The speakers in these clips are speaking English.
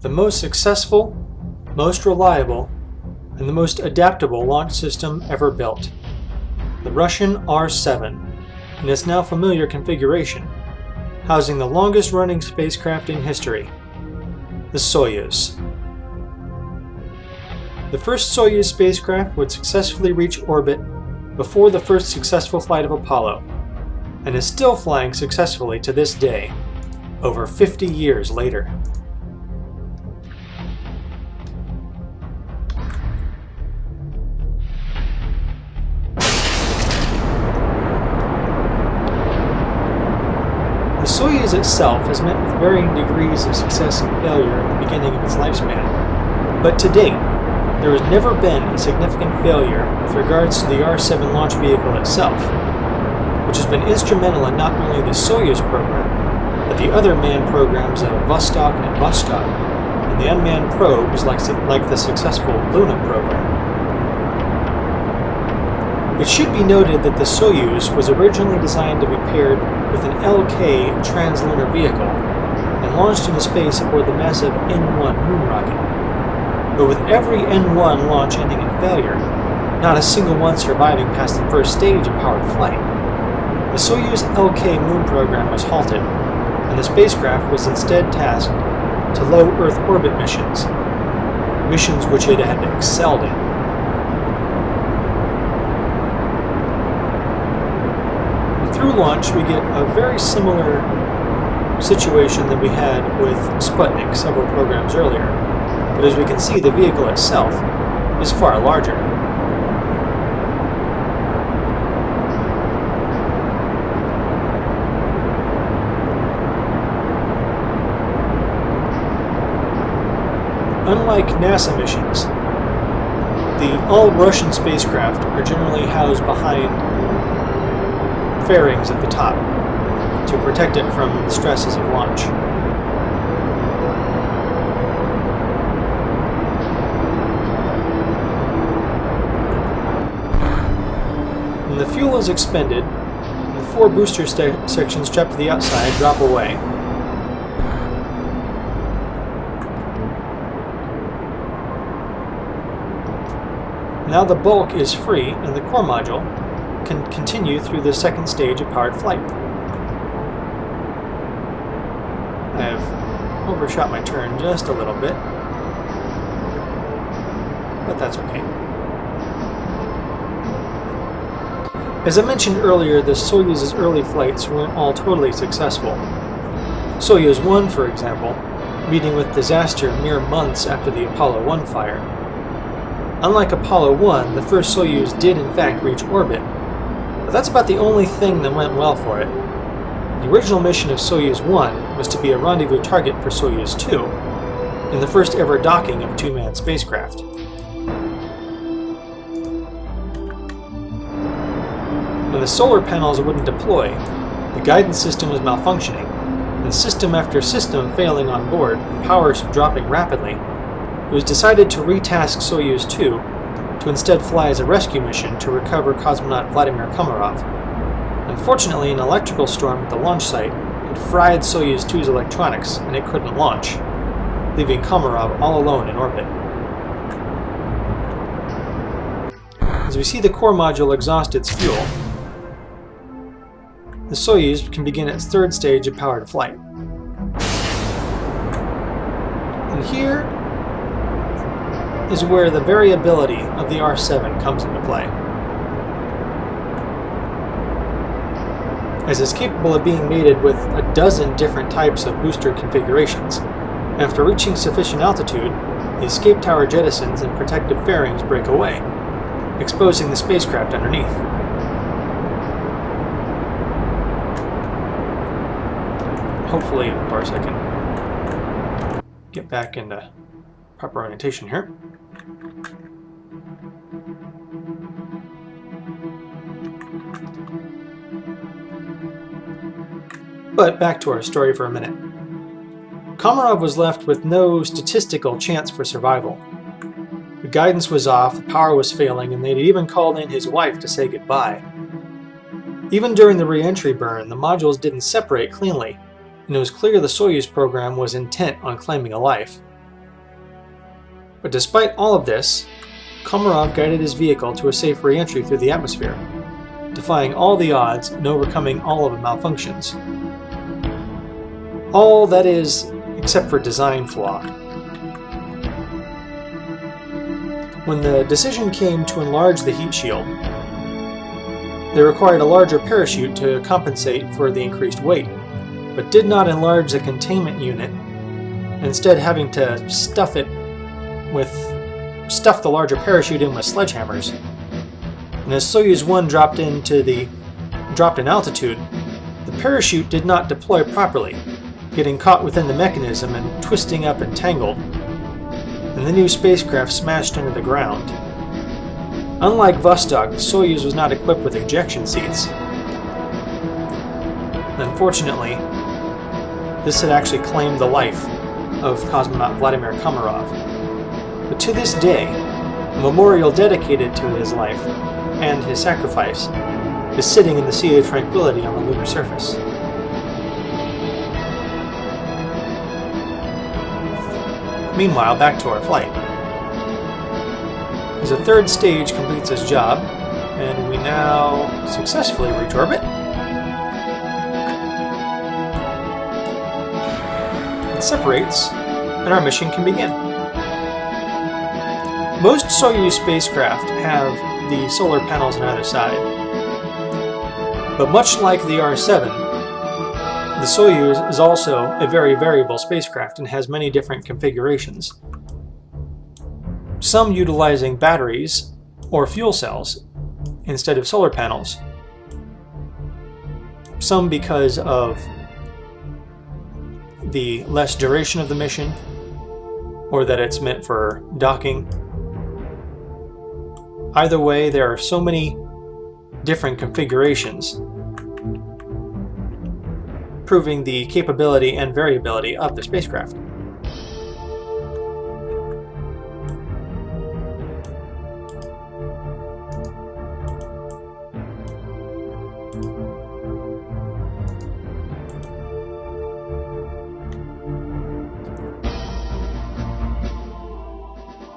the most successful, most reliable, and the most adaptable launch system ever built. The Russian R-7, in its now familiar configuration, housing the longest-running spacecraft in history, the Soyuz. The first Soyuz spacecraft would successfully reach orbit before the first successful flight of Apollo, and is still flying successfully to this day, over 50 years later. The Soyuz itself has met with varying degrees of success and failure at the beginning of its lifespan, but to date, there has never been a significant failure with regards to the R-7 launch vehicle itself, which has been instrumental in not only the Soyuz program, but the other manned programs of Vostok and Vostok, and the unmanned probes like the successful Luna program. It should be noted that the Soyuz was originally designed to be paired with an LK translunar vehicle and launched into space aboard the massive N1 moon rocket. But with every N1 launch ending in failure, not a single one surviving past the first stage of powered flight, the Soyuz LK moon program was halted, and the spacecraft was instead tasked to low Earth orbit missions which it had excelled in. Through launch, we get a very similar situation that we had with Sputnik several programs earlier, but as we can see, the vehicle itself is far larger. Unlike NASA missions, the all-Russian spacecraft are generally housed behind fairings at the top to protect it from the stresses of launch. When the fuel is expended, the 4 booster sections strapped to the outside drop away. Now the bulk is free, and the core module can continue through the second stage of powered flight. I have overshot my turn just a little bit, but that's okay. As I mentioned earlier, the Soyuz's early flights weren't all totally successful. Soyuz 1, for example, meeting with disaster mere months after the Apollo 1 fire. Unlike Apollo 1, the first Soyuz did in fact reach orbit, but that's about the only thing that went well for it. The original mission of Soyuz 1 was to be a rendezvous target for Soyuz 2, in the first ever docking of a 2-man spacecraft. When the solar panels wouldn't deploy, the guidance system was malfunctioning, and system after system failing on board and power dropping rapidly, it was decided to retask Soyuz 2 to instead fly as a rescue mission to recover cosmonaut Vladimir Komarov. Unfortunately, an electrical storm at the launch site had fried Soyuz 2's electronics and it couldn't launch, leaving Komarov all alone in orbit. As we see the core module exhaust its fuel, the Soyuz can begin its third stage of powered flight. And here is where the variability of the R-7 comes into play, as it's capable of being mated with a dozen different types of booster configurations. After reaching sufficient altitude, the escape tower jettisons and protective fairings break away, exposing the spacecraft underneath. Hopefully, of course, I can get back into proper orientation here. But back to our story for a minute. Komarov was left with no statistical chance for survival. The guidance was off, the power was failing, and they'd even called in his wife to say goodbye. Even during the re-entry burn, the modules didn't separate cleanly, and it was clear the Soyuz program was intent on claiming a life. But despite all of this, Komarov guided his vehicle to a safe re-entry through the atmosphere, defying all the odds and overcoming all of the malfunctions. All, that is, except for design flaw. When the decision came to enlarge the heat shield, they required a larger parachute to compensate for the increased weight, but did not enlarge the containment unit, instead having to stuff the larger parachute in with sledgehammers. And as Soyuz 1 dropped in altitude, the parachute did not deploy properly, getting caught within the mechanism and twisting up and tangled, and the new spacecraft smashed into the ground. Unlike Vostok, the Soyuz was not equipped with ejection seats. Unfortunately, this had actually claimed the life of cosmonaut Vladimir Komarov. But to this day, a memorial dedicated to his life and his sacrifice is sitting in the Sea of Tranquility on the lunar surface. Meanwhile, back to our flight. As the third stage completes its job, and we now successfully reach orbit, it separates, and our mission can begin. Most Soyuz spacecraft have the solar panels on either side, but much like the R-7, the Soyuz is also a very variable spacecraft and has many different configurations. Some utilizing batteries or fuel cells instead of solar panels. Some because of the less duration of the mission, or that it's meant for docking. Either way, there are so many different configurations, proving the capability and variability of the spacecraft.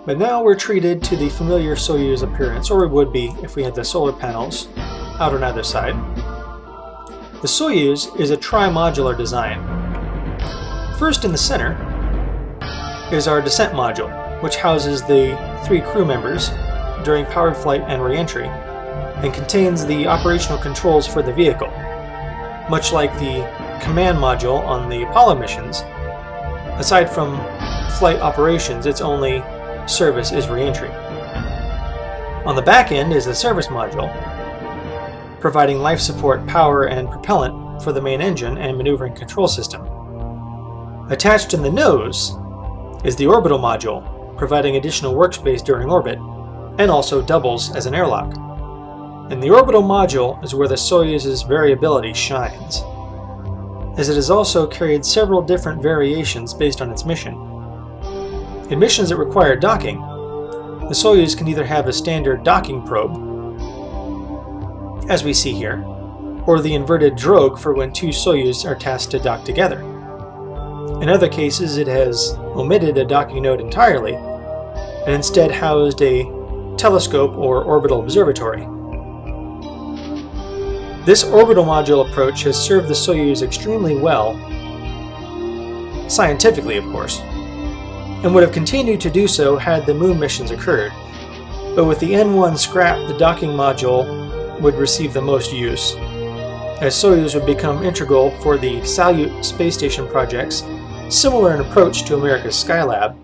But now we're treated to the familiar Soyuz appearance, or we would be if we had the solar panels out on either side. The Soyuz is a tri-modular design. First in the center is our descent module, which houses the 3 crew members during powered flight and re-entry, and contains the operational controls for the vehicle. Much like the command module on the Apollo missions, aside from flight operations, its only service is re-entry. On the back end is the service module, providing life support, power, and propellant for the main engine and maneuvering control system. Attached in the nose is the orbital module, providing additional workspace during orbit, and also doubles as an airlock. And the orbital module is where the Soyuz's variability shines, as it has also carried several different variations based on its mission. In missions that require docking, the Soyuz can either have a standard docking probe, as we see here, or the inverted drogue for when 2 Soyuz are tasked to dock together. In other cases, it has omitted a docking node entirely, and instead housed a telescope or orbital observatory. This orbital module approach has served the Soyuz extremely well, scientifically of course, and would have continued to do so had the moon missions occurred. But with the N1 scrapped, the docking module would receive the most use, as Soyuz would become integral for the Salyut space station projects, similar in approach to America's Skylab,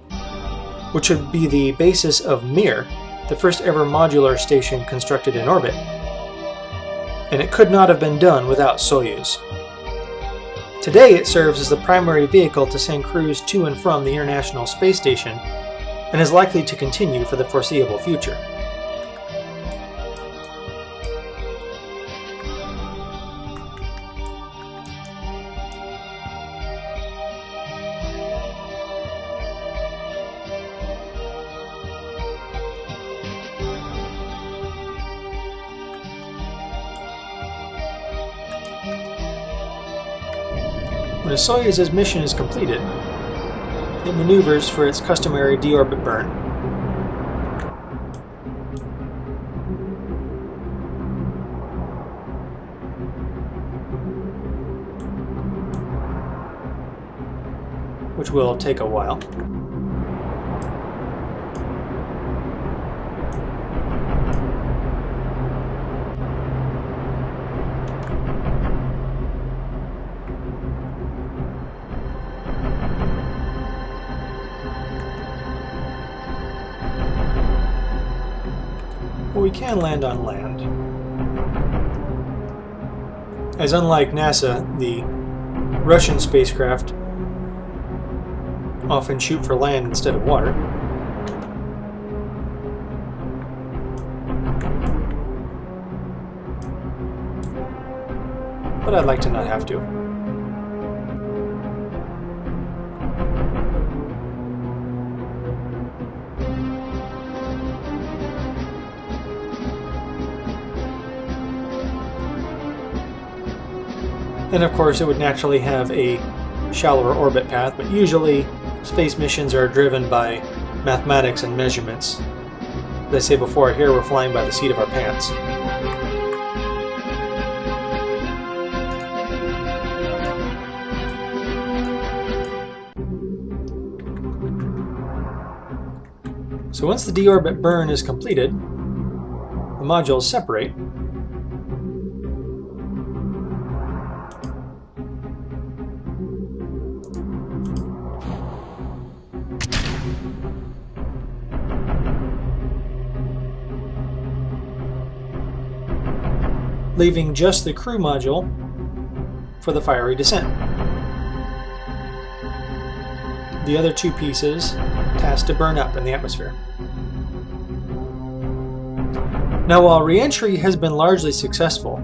which would be the basis of Mir, the first ever modular station constructed in orbit. And it could not have been done without Soyuz. Today it serves as the primary vehicle to send crews to and from the International Space Station, and is likely to continue for the foreseeable future. When a Soyuz's mission is completed, it maneuvers for its customary deorbit burn, which will take a while. We can land on land, as unlike NASA, the Russian spacecraft often shoot for land instead of water. But I'd like to not have to. And of course it would naturally have a shallower orbit path, but usually space missions are driven by mathematics and measurements. As I say before, here we're flying by the seat of our pants. So once the deorbit burn is completed, the modules separate. Leaving just the crew module for the fiery descent. The other two pieces tasked to burn up in the atmosphere. Now, while re-entry has been largely successful,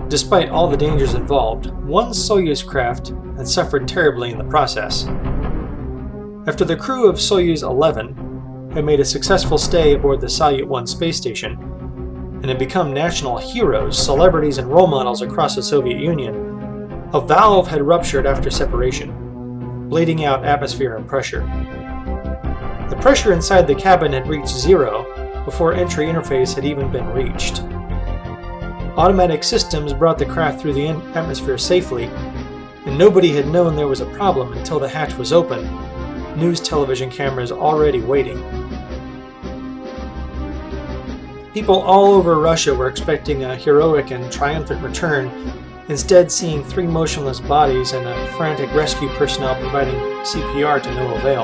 despite all the dangers involved, one Soyuz craft had suffered terribly in the process. After the crew of Soyuz 11 had made a successful stay aboard the Salyut 1 space station, and had become national heroes, celebrities, and role models across the Soviet Union, a valve had ruptured after separation, bleeding out atmosphere and pressure. The pressure inside the cabin had reached zero before entry interface had even been reached. Automatic systems brought the craft through the atmosphere safely, and nobody had known there was a problem until the hatch was open, news television cameras already waiting. People all over Russia were expecting a heroic and triumphant return, instead seeing three motionless bodies and a frantic rescue personnel providing CPR to no avail.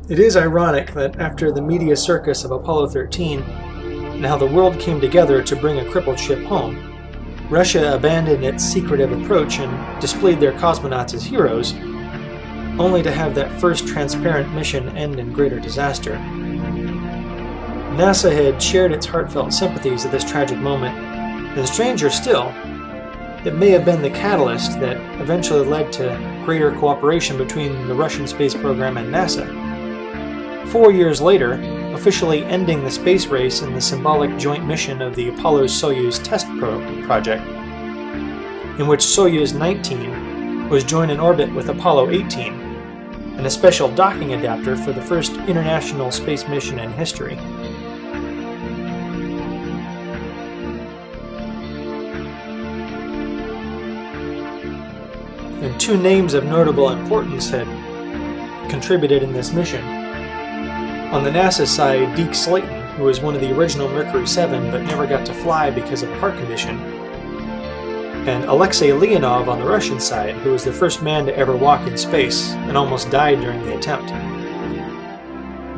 It is ironic that after the media circus of Apollo 13 and how the world came together to bring a crippled ship home, Russia abandoned its secretive approach and displayed their cosmonauts as heroes, only to have that first transparent mission end in greater disaster. NASA had shared its heartfelt sympathies at this tragic moment, and stranger still, it may have been the catalyst that eventually led to greater cooperation between the Russian space program and NASA. 4 years later, officially ending the space race in the symbolic joint mission of the Apollo-Soyuz test project, in which Soyuz 19 was joined in orbit with Apollo 18, and a special docking adapter for the first international space mission in history. And two names of notable importance had contributed in this mission. On the NASA side, Deke Slayton, who was one of the original Mercury 7 but never got to fly because of a heart condition, and Alexei Leonov on the Russian side, who was the first man to ever walk in space and almost died during the attempt.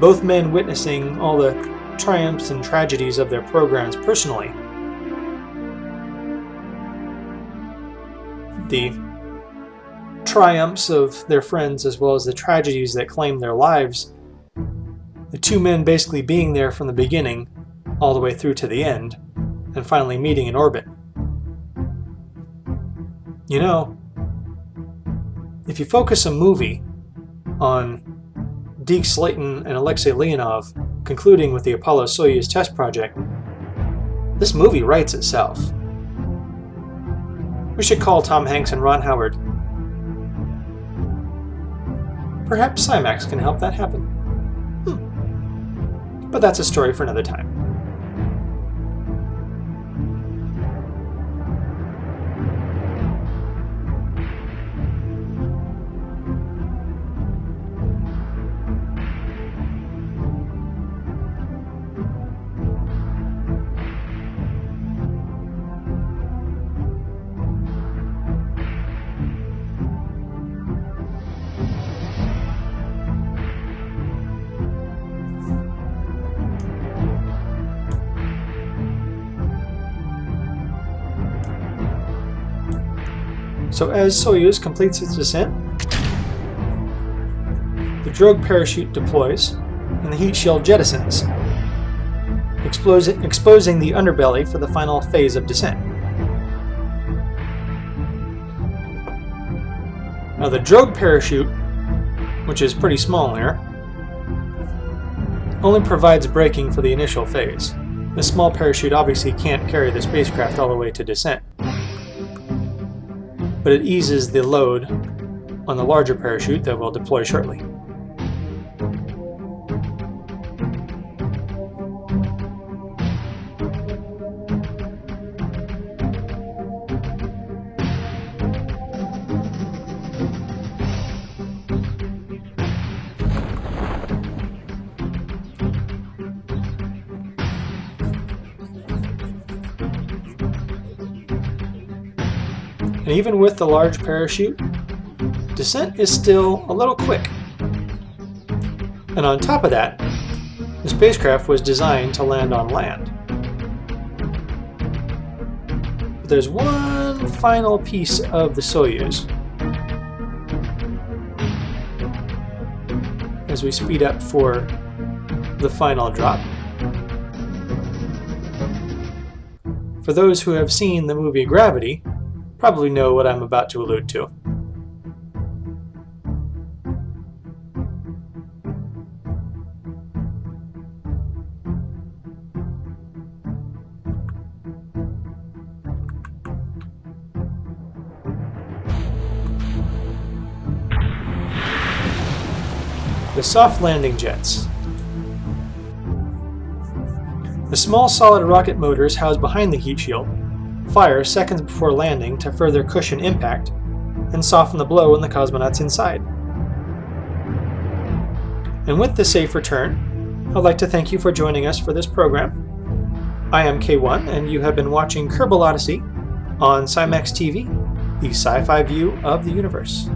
Both men witnessing all the triumphs and tragedies of their programs personally. The triumphs of their friends as well as the tragedies that claimed their lives. The two men basically being there from the beginning all the way through to the end, and finally meeting in orbit. You know, if you focus a movie on Deke Slayton and Alexei Leonov concluding with the Apollo-Soyuz test project, this movie writes itself. We should call Tom Hanks and Ron Howard. Perhaps Cymax can help that happen. But that's a story for another time. So as Soyuz completes its descent, the drogue parachute deploys and the heat shield jettisons, exposing the underbelly for the final phase of descent. Now the drogue parachute, which is pretty small here, only provides braking for the initial phase. This small parachute obviously can't carry the spacecraft all the way to descent, but it eases the load on the larger parachute that will deploy shortly. And even with the large parachute, descent is still a little quick. And on top of that, the spacecraft was designed to land on land. But there's one final piece of the Soyuz. As we speed up for the final drop. For those who have seen the movie Gravity, probably know what I'm about to allude to. The soft landing jets. The small solid rocket motors housed behind the heat shield fire seconds before landing to further cushion impact and soften the blow on the cosmonauts inside. And with the safe return, I'd like to thank you for joining us for this program. I am K1, and you have been watching KerbalOdyssey on SciMax TV, the sci-fi view of the universe.